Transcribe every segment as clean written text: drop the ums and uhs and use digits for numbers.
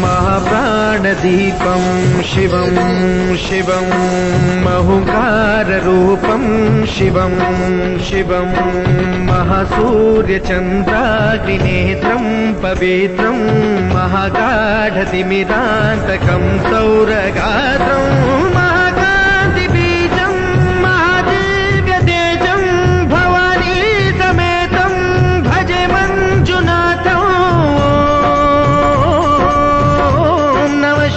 महाप्राणदीपं शिवं शिवं महुकाररूपं शिवं शिवं महासूर्यचन्द्राग्निनेत्रं पवित्रं महागाढतिमिरान्तकं सौरगात्रं महाकान्तिबीजं महादिव्यतेजं भवानी समेतं भजे मञ्जुनाथं।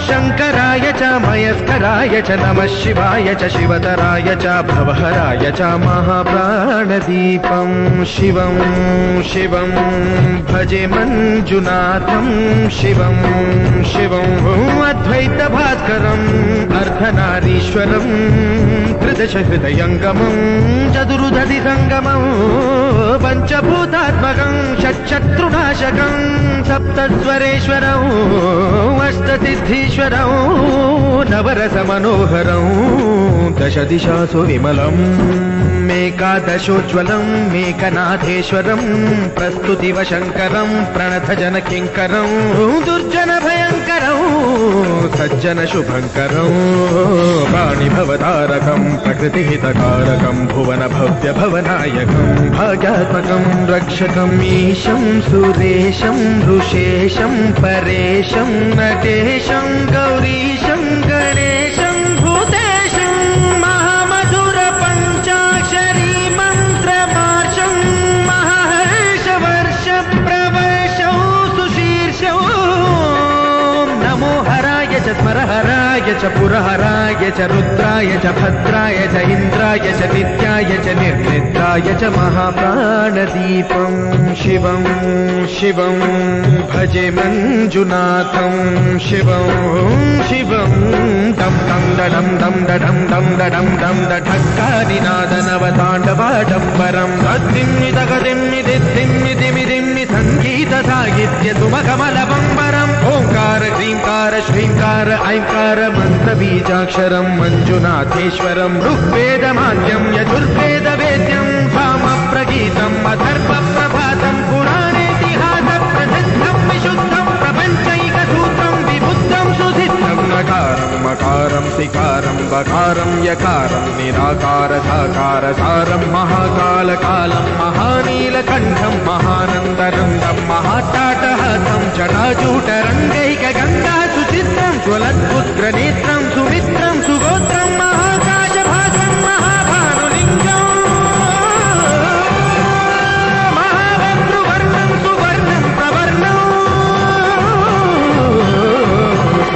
शङ्कराय च मयस्कराय च नमः शिवाय च शिवतराय च भवहराय च महाप्राणदीपं शिवं शिवं भजे मञ्जुनाथं शिवं शिवं अद्वैतभास्करम् अर्धनारीश्वरं त्रिदशहृदयङ्गमं चतुर्दधिसङ्गमं पञ्चभूतात्मकं षट्शत्रुनाशकं सप्तस्वरेश्वरं अष्टसिद्धीश्वरं नवरसमनोहरं दशदिशासु विमलम् मेकादशोज्ज्वलं मेकनाथेश्वरं प्रस्तुतिव शङ्करं प्रणतजनकिङ्करं दुर्जनभयङ्करं सज्जनशुभङ्करं प्राणिभवतारकं प्रकृतिहितकारकं भुवनभव्यभवनायकं भाग्यात्मकं रक्षकम् ईशं सुरेशं ऋषेशं परेशं नटेशं गौरीशं गणेशं भूतेशं महामधुरपञ्चाक्षरी मन्त्रमार्षं महर्षवर्षप्रवर्षं सुशीर्षं नमो हराय च स्मरहराय च पुरहराय च रुद्राय च भद्राय च इन्द्राय च नित्याय च निर्निद्राय च महाप्राणदीपं शिवं शिवं भजे मञ्जुनाथं शिवं शिवं दं दं दडं दं दडं दं दडं दं दढक्कानिनादनवताण्डवाडम्बरं दिम्मि सङ्गीतसाहित्य सुमकमलबम्बरम् ओङ्कार ह्रीङ्कार श्रीङ्कार ऐङ्कार मन्त्रबीजाक्षरं मञ्जुनाथेश्वरं ऋग्वेदमाद्यं यजुर्वेदवेद्यं सामप्रगीतम् अथर्वप्रभातं पुराणेतिहासप्रसिद्धं विशुद्धं प्रपञ्चैकसूत्रं विबुद्धं सुसिद्धं नकारं मकारं सिकारं बकारं यकारं निराकारधाकारसारं महाकालकालं महानीलकण्ठं महानन्दरन्दं महाट्टाटहासं जटाजूटरङ्गैकगङ्गा सुचित्रं ज्वलद्पुत्रनेत्रं सुमित्रं सुगोत्रं महाकाशभासं महाभानुलिङ्गं महावक्तृवर्णं सुवर्णं प्रवर्णं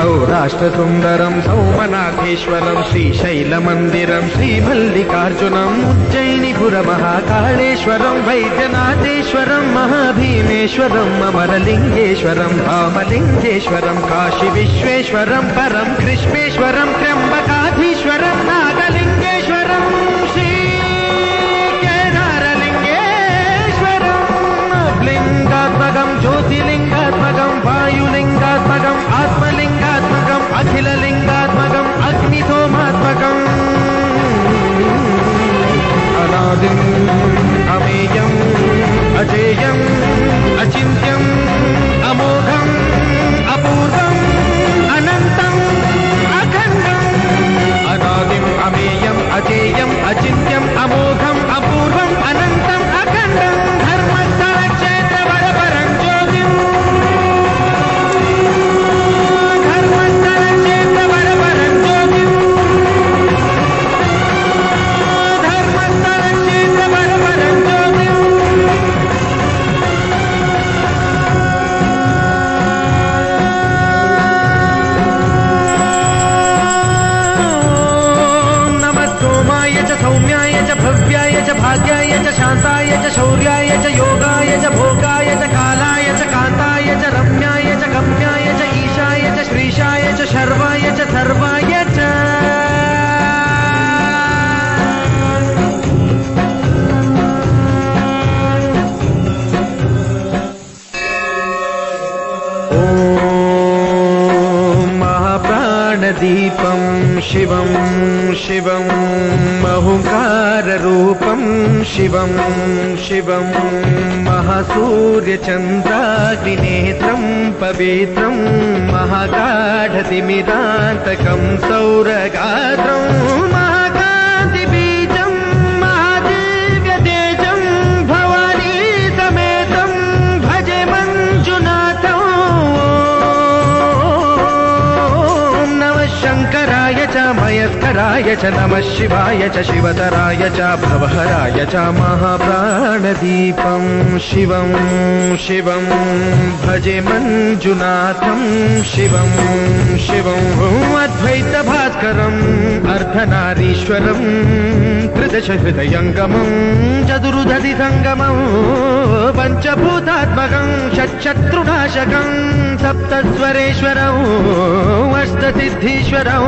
सौराष्ट्रसुन्दरं सौमनाथेश्वरं श्रीशैलमन्दिरं श्रीमल्लिकार्जुनम् उज्जयिनीपुरमहाकाळेश्वरं वैद्यनाथेश्वरं महाभीमेश्वरं अमरलिङ्गेश्वरं रामलिङ्गेश्वरं काशीविश्वेश्वरं परं कृष्णेश्वरं त्र्यम्बकाधीश्वरं नागलिङ्गेश्वरं श्रीकेदारलिङ्गेश्वरं लिङ्गात्मकं ज्योतिलिङ्गात्मकं वायुलिङ्गात्मकम् आत्मलिङ्गात्मकम् अखिललिङ्गात्मकम् अग्निसोमात्मकम् अनादिम् अमेयम् अजेयम् अचिन्त्यम् अमोघम् अपूर्वम् अनन्तम् अखण्डम् अनादिम् अमेयम् अजेयम् अचिन्त्यम् अमोघम् अपूर्वम् अनन्तम् अखण्डम् धर्मस्थलक्षेत्रवरपरं ज्योतिम् धर्मस्थलक्षेत्रवरपरं ज्योतिम् धर्मस्थलक्षेत्रवरपरं ज्योतिम् प्राणदीपं शिवं शिवं अहुङ्काररूपं शिवं शिवं महासूर्यचन्द्राग्निनेत्रं पवित्रं महागाढतिमिरान्तकं सौरगात्रं महाकान्तिबीजं महादिव्यतेजं भवानी समेतं भजे मञ्जुनाथं नमः शङ्कराय च मयस्कराय च नमः शिवाय च शिवतराय च भवहराय च महाप्राणदीपं शिवं शिवं भजे मञ्जुनाथं शिवं शिवं अद्वैतभास्करम् अर्धनारीश्वरं त्रिदशहृदयङ्गमं चतुर्दधिसङ्गमं पञ्चभूतात्मकं षट्शत्रुनाशकं सप्तस्वरेश्वरं अष्टसिद्धीश्वरं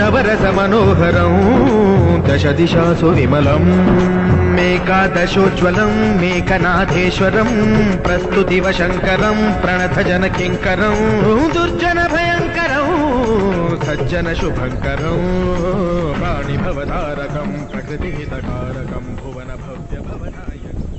नवरसमनोहरं दशदिशासु विमलम् मेकादशोज्ज्वलम् मेकनाथेश्वरं प्रस्तुतिवशङ्करं प्रणतजनकिङ्करं दुर्जनभयङ्करं सज्जनशुभङ्करं प्राणिभवतारकं प्रकृतिहितकारकं भुवनभव्यभवनायकम्